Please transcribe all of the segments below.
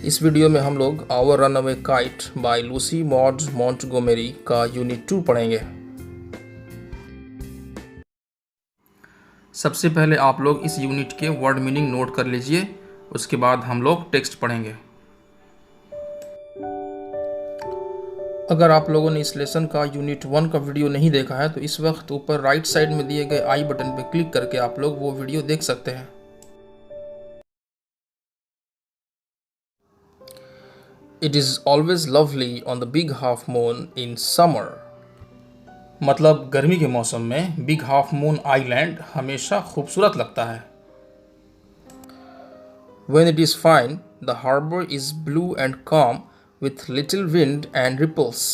इस वीडियो में हम लोग our run away kite by Lucy Maud Montgomery का यूनिट 2 पढ़ेंगे। सबसे पहले आप लोग इस यूनिट के वर्ड मीनिंग नोट कर लीजिए, उसके बाद हम लोग टेक्स्ट पढ़ेंगे। अगर आप लोगों ने इस लेसन का यूनिट 1 का वीडियो नहीं देखा है तो इस वक्त ऊपर राइट साइड में दिए गए आई बटन पर क्लिक करके आप लोग वो वीडियो देख सकते हैं। It is always lovely on the big half moon in summer. मतलब गर्मी के मौसम में बिग हाफ मून आइलैंड हमेशा खूबसूरत लगता है। When it is fine, the harbor is blue and calm with little wind and ripples.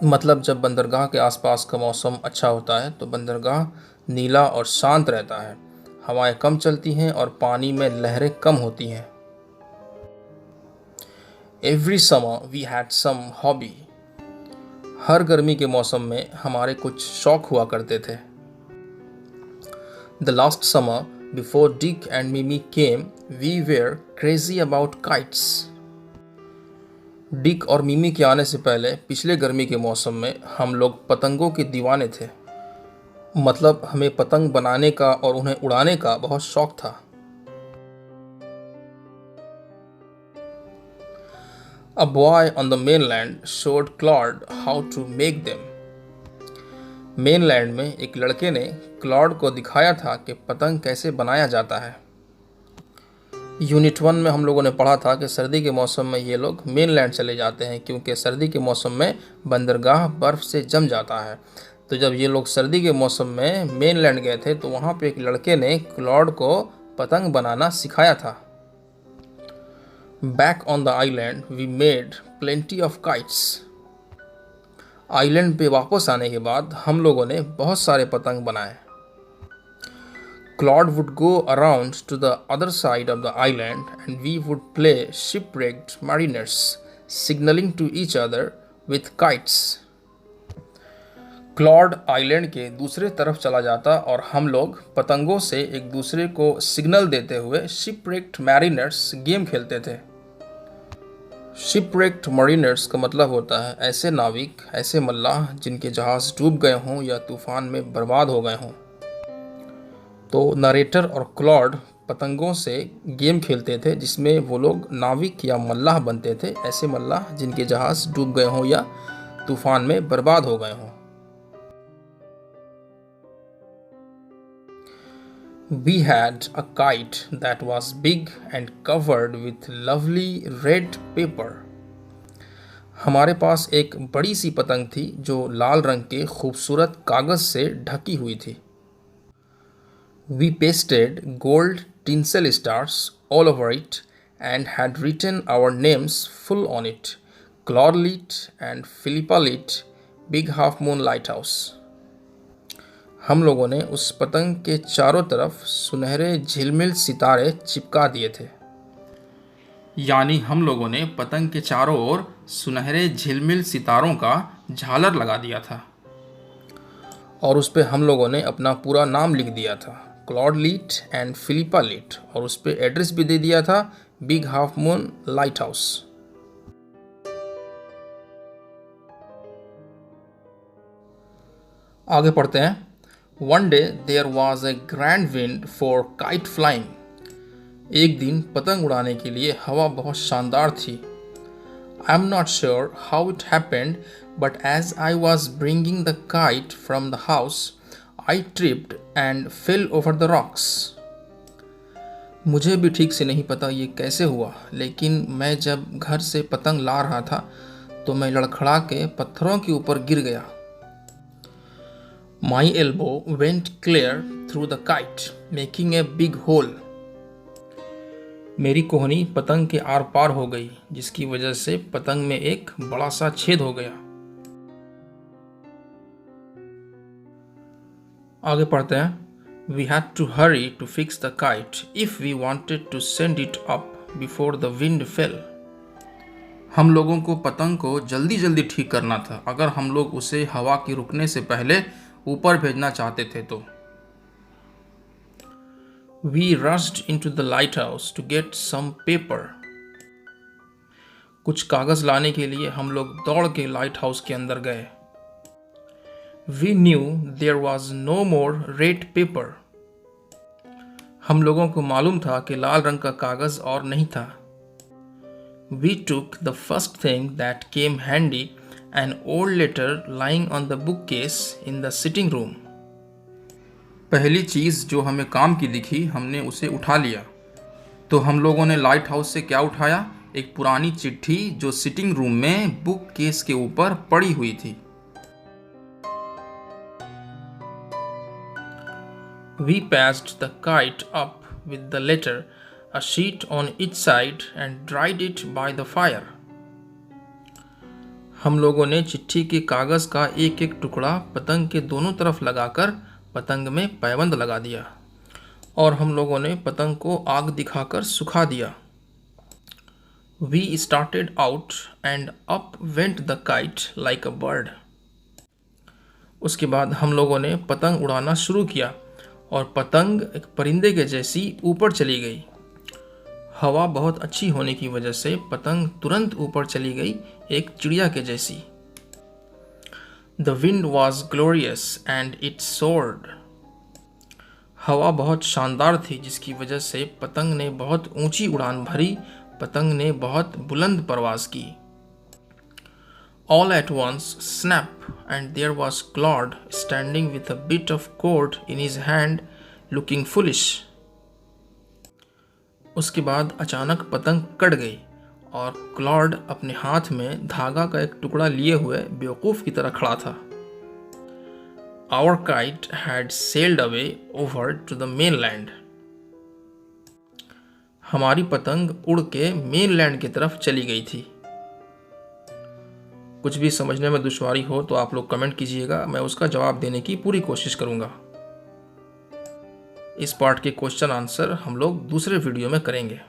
मतलब जब बंदरगाह के आसपास का मौसम अच्छा होता है तो बंदरगाह नीला और शांत रहता है, हवाएं कम चलती हैं और पानी में लहरें कम होती हैं। Every summer we had some hobby. हर गर्मी के मौसम में हमारे कुछ शौक हुआ करते थे। The last summer before Dick and Mimi came, we were crazy about kites. Dick और मिमी के आने से पहले पिछले गर्मी के मौसम में हम लोग पतंगों के दीवाने थे। मतलब हमें पतंग बनाने का और उन्हें उड़ाने का बहुत शौक था। A boy on the mainland showed Claude how to make them. Mainland में एक लड़के ने क्लॉड को दिखाया था कि पतंग कैसे बनाया जाता है। यूनिट 1 में हम लोगों ने पढ़ा था कि सर्दी के मौसम में ये लोग मेनलैंड चले जाते हैं क्योंकि सर्दी के मौसम में बंदरगाह बर्फ़ से जम जाता है। तो जब ये लोग सर्दी के मौसम में मेनलैंड गए थे तो वहाँ पे एक लड़के ने क्लॉड को पतंग बनाना सिखाया था। Back on the island, we made plenty of kites. Island पे वापस आने के बाद हम लोगों ने बहुत सारे पतंग बनाए। Claude would go around to the other side of the island and we would play shipwrecked mariners, signaling to each other with kites. Claude island के दूसरे तरफ चला जाता और हम लोग पतंगों से एक दूसरे को सिग्नल देते हुए शिपरेक्ड मैरिनर्स गेम खेलते थे। शिपरेक्ड मरीनर्स का मतलब होता है ऐसे नाविक, ऐसे मल्लाह जिनके जहाज़ डूब गए हों या तूफान में बर्बाद हो गए हों। तो नरेटर और क्लॉड पतंगों से गेम खेलते थे जिसमें वो लोग नाविक या मल्लाह बनते थे, ऐसे मल्लाह जिनके जहाज़ डूब गए हों या तूफान में बर्बाद हो गए हों। We had a kite that was big and covered with lovely red paper. हमारे पास एक बड़ी सी पतंग थी जो लाल रंग के खूबसूरत कागज़ से ढकी हुई थी। We pasted gold tinsel stars all over it and had written our names full on it. Claude lit and Philippa lit, Big Half Moon Lighthouse. हम लोगों ने उस पतंग के चारों तरफ सुनहरे झिलमिल सितारे चिपका दिए थे। यानी हम लोगों ने पतंग के चारों ओर सुनहरे झिलमिल सितारों का झालर लगा दिया था और उस पे हम लोगों ने अपना पूरा नाम लिख दिया था, क्लॉड लीट एंड फिलिपा लीट, और उस पे एड्रेस भी दे दिया था, big half moon light house. आगे पढ़ते हैं। One day there was a grand wind for kite flying. एक दिन पतंग उड़ाने के लिए हवा बहुत शानदार थी। I am not sure how it happened, but as I was bringing the kite from the house, I tripped and fell over the rocks. मुझे भी ठीक से नहीं पता ये कैसे हुआ, लेकिन मैं जब घर से पतंग ला रहा था तो मैं लड़खड़ा के पत्थरों के ऊपर गिर गया। My elbow went clear through the kite, making a big hole. मेरी कोहनी पतंग के आर पार हो गई, जिसकी वजह से पतंग में एक बड़ा सा छेद हो गया। आगे पढ़ते हैं। We had to hurry to fix the kite if we wanted to send it up before the wind fell. हम लोगों को पतंग को जल्दी जल्दी ठीक करना था अगर हम लोग उसे हवा के रुकने से पहले ऊपर भेजना चाहते थे तो। We rushed into the lighthouse to get some paper. कुछ कागज़ लाने के लिए हम लोग दौड़ के लाइट हाउस के अंदर गए। We knew there was no more red paper. हम लोगों को मालूम था कि लाल रंग का कागज़ और नहीं था। We took the first thing that came handy, an old letter lying on the book case in the sitting room. पहली चीज़ जो हमें काम की दिखी हमने उसे उठा लिया। तो हम लोगों ने लाइट हाउस से क्या उठाया? एक पुरानी चिट्ठी जो सिटिंग रूम में बुक केस के ऊपर पड़ी हुई थी। We passed the kite up with the letter, a sheet on each side, and dried it by the fire. हम लोगों ने चिट्ठी के कागज़ का एक एक टुकड़ा पतंग के दोनों तरफ लगाकर पतंग में पैबंद लगा दिया और हम लोगों ने पतंग को आग दिखाकर सुखा दिया। We started out and up went the kite like a bird. उसके बाद हम लोगों ने पतंग उड़ाना शुरू किया और पतंग एक परिंदे के जैसी ऊपर चली गई। हवा बहुत अच्छी होने की वजह से पतंग तुरंत ऊपर चली गई, एक चिड़िया के जैसी। The wind was glorious and it soared. हवा बहुत शानदार थी जिसकी वजह से पतंग ने बहुत ऊंची उड़ान भरी, पतंग ने बहुत बुलंद परवाज की। All at once, snap, and there was Claude standing with a bit of cord in his hand, looking foolish. उसके बाद अचानक पतंग कट गई और क्लॉड अपने हाथ में धागा का एक टुकड़ा लिए हुए बेवकूफ़ की तरह खड़ा था। Our kite had sailed away over to the mainland. हमारी पतंग उड़ के मेनलैंड की तरफ चली गई थी। कुछ भी समझने में दुश्वारी हो तो आप लोग कमेंट कीजिएगा, मैं उसका जवाब देने की पूरी कोशिश करूंगा। इस पार्ट के क्वेश्चन आंसर हम लोग दूसरे वीडियो में करेंगे।